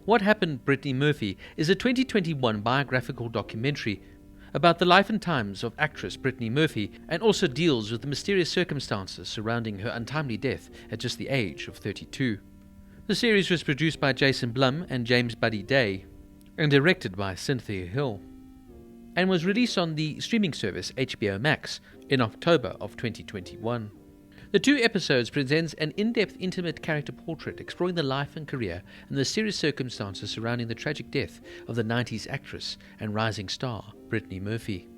What Happened, Brittany Murphy is a 2021 biographical documentary about the life and times of actress Brittany Murphy, and also deals with the mysterious circumstances surrounding her untimely death at just the age of 32. The series was produced by Jason Blum and James Buddy Day, and directed by Cynthia Hill, and was released on the streaming service HBO Max in October of 2021. The 2 episodes presents an in-depth, intimate character portrait exploring the life and career and the serious circumstances surrounding the tragic death of the 90s actress and rising star Brittany Murphy.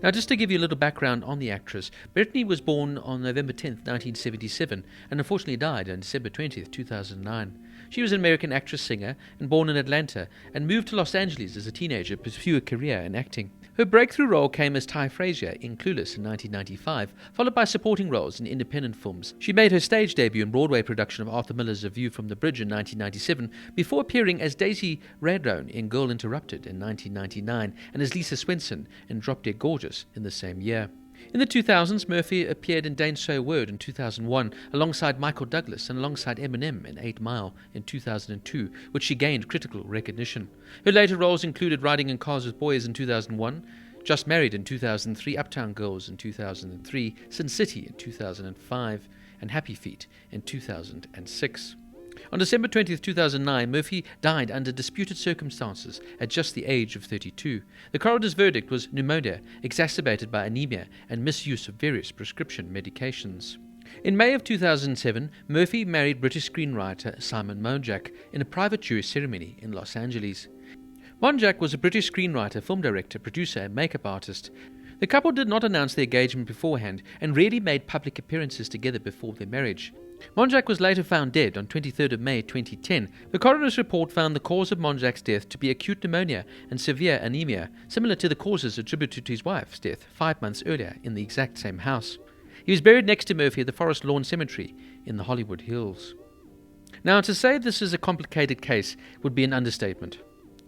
Now, just to give you a little background on the actress, Brittany was born on November 10th, 1977, and unfortunately died on December 20th, 2009. She was an American actress, singer, and born in Atlanta, and moved to Los Angeles as a teenager to pursue a career in acting. Her breakthrough role came as Ty Frazier in Clueless in 1995, followed by supporting roles in independent films. She made her stage debut in Broadway production of Arthur Miller's A View from the Bridge in 1997, before appearing as Daisy Radrone in Girl Interrupted in 1999, and as Lisa Swenson in Drop Dead Gorgeous in the same year. In the 2000s, Murphy appeared in Dane Say a Word in 2001, alongside Michael Douglas and alongside Eminem in 8 Mile in 2002, which she gained critical recognition. Her later roles included Riding in Cars with Boys in 2001, Just Married in 2003, Uptown Girls in 2003, Sin City in 2005, and Happy Feet in 2006. On December 20, 2009, Murphy died under disputed circumstances at just the age of 32. The coroner's verdict was pneumonia, exacerbated by anemia and misuse of various prescription medications. In May of 2007, Murphy married British screenwriter Simon Monjack in a private Jewish ceremony in Los Angeles. Monjack was a British screenwriter, film director, producer, and makeup artist. The couple did not announce their engagement beforehand and rarely made public appearances together before their marriage. Monjack was later found dead on 23rd of May 2010. The coroner's report found the cause of Monjack's death to be acute pneumonia and severe anemia, similar to the causes attributed to his wife's death 5 months earlier in the exact same house. He was buried next to Murphy at the Forest Lawn Cemetery in the Hollywood Hills. Now, to say this is a complicated case would be an understatement.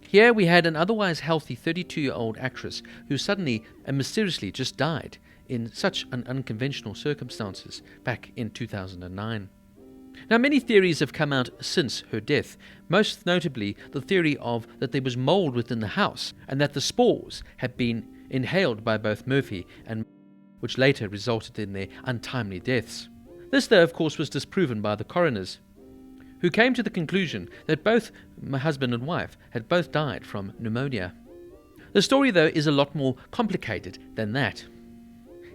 Here we had an otherwise healthy 32-year-old actress who suddenly and mysteriously just died in such an unconventional circumstances back in 2009. Now, many theories have come out since her death, most notably the theory of that there was mold within the house and that the spores had been inhaled by both Murphy and which later resulted in their untimely deaths. This, though, of course, was disproven by the coroners, who came to the conclusion that both my husband and wife had both died from pneumonia. The story, though, is a lot more complicated than that.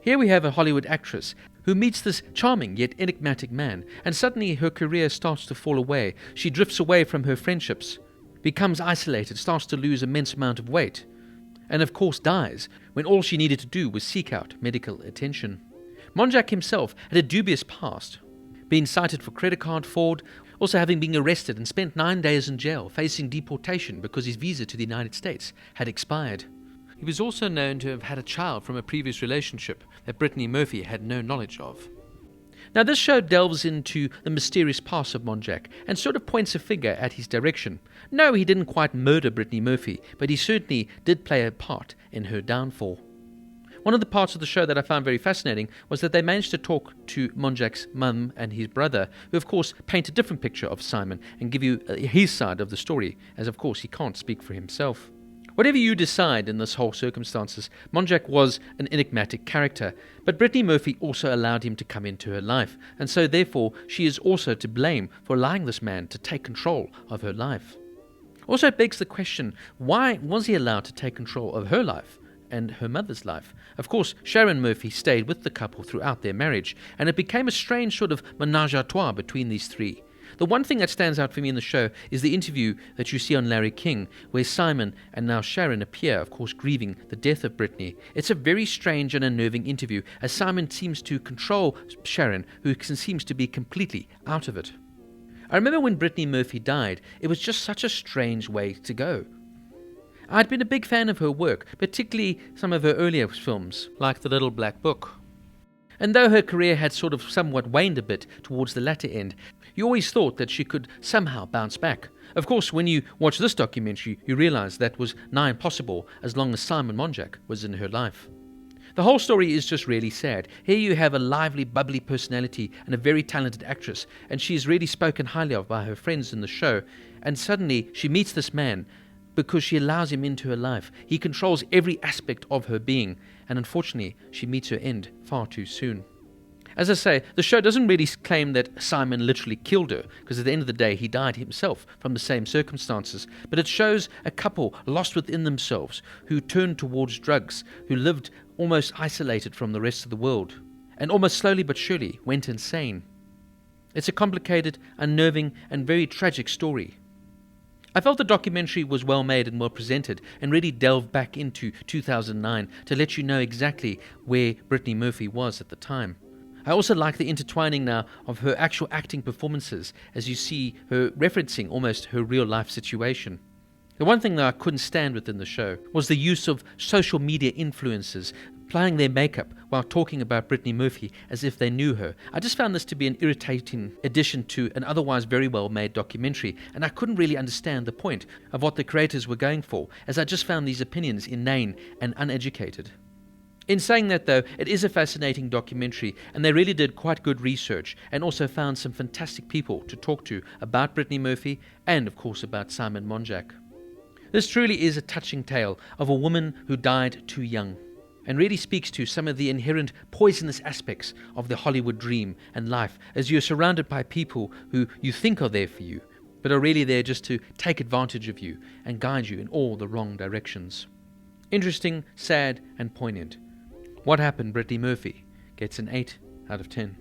Here we have a Hollywood actress who meets this charming yet enigmatic man, and suddenly her career starts to fall away. She drifts away from her friendships, becomes isolated, starts to lose immense amount of weight, and of course dies when all she needed to do was seek out medical attention. Monjack himself had a dubious past, being cited for credit card fraud, also having been arrested and spent 9 days in jail, facing deportation because his visa to the United States had expired. He was also known to have had a child from a previous relationship that Brittany Murphy had no knowledge of. Now, this show delves into the mysterious past of Monjack and sort of points a finger at his direction. No, he didn't quite murder Brittany Murphy, but he certainly did play a part in her downfall. One of the parts of the show that I found very fascinating was that they managed to talk to Monjack's mum and his brother, who of course paint a different picture of Simon and give you his side of the story, as of course he can't speak for himself. Whatever you decide in this whole circumstances, Monjack was an enigmatic character, but Brittany Murphy also allowed him to come into her life, and so therefore she is also to blame for allowing this man to take control of her life. Also, it begs the question, why was he allowed to take control of her life and her mother's life? Of course, Sharon Murphy stayed with the couple throughout their marriage, and it became a strange sort of menage a trois between these three. The one thing that stands out for me in the show is the interview that you see on Larry King, where Simon and now Sharon appear, of course, grieving the death of Brittany. It's a very strange and unnerving interview, as Simon seems to control Sharon, who seems to be completely out of it. I remember when Brittany Murphy died, it was just such a strange way to go. I'd been a big fan of her work, particularly some of her earlier films, like The Little Black Book. And though her career had sort of somewhat waned a bit towards the latter end, you always thought that she could somehow bounce back. Of course, when you watch this documentary, you realize that was nigh impossible as long as Simon Monjack was in her life. The whole story is just really sad. Here you have a lively, bubbly personality and a very talented actress, and she is really spoken highly of by her friends in the show, and suddenly she meets this man because she allows him into her life. He controls every aspect of her being, and unfortunately she meets her end far too soon. As I say, the show doesn't really claim that Simon literally killed her, because at the end of the day he died himself from the same circumstances, but it shows a couple lost within themselves who turned towards drugs, who lived almost isolated from the rest of the world, and almost slowly but surely went insane. It's a complicated, unnerving, and very tragic story. I felt the documentary was well made and well presented, and really delved back into 2009 to let you know exactly where Brittany Murphy was at the time. I also like the intertwining now of her actual acting performances, as you see her referencing almost her real life situation. The one thing that I couldn't stand within the show was the use of social media influencers applying their makeup while talking about Brittany Murphy as if they knew her. I just found this to be an irritating addition to an otherwise very well made documentary, and I couldn't really understand the point of what the creators were going for, as I just found these opinions inane and uneducated. In saying that though, it is a fascinating documentary, and they really did quite good research and also found some fantastic people to talk to about Brittany Murphy and of course about Simon Monjack. This truly is a touching tale of a woman who died too young, and really speaks to some of the inherent poisonous aspects of the Hollywood dream and life, as you're surrounded by people who you think are there for you, but are really there just to take advantage of you and guide you in all the wrong directions. Interesting, sad and poignant. What Happened, Brittany Murphy gets an 8 out of 10.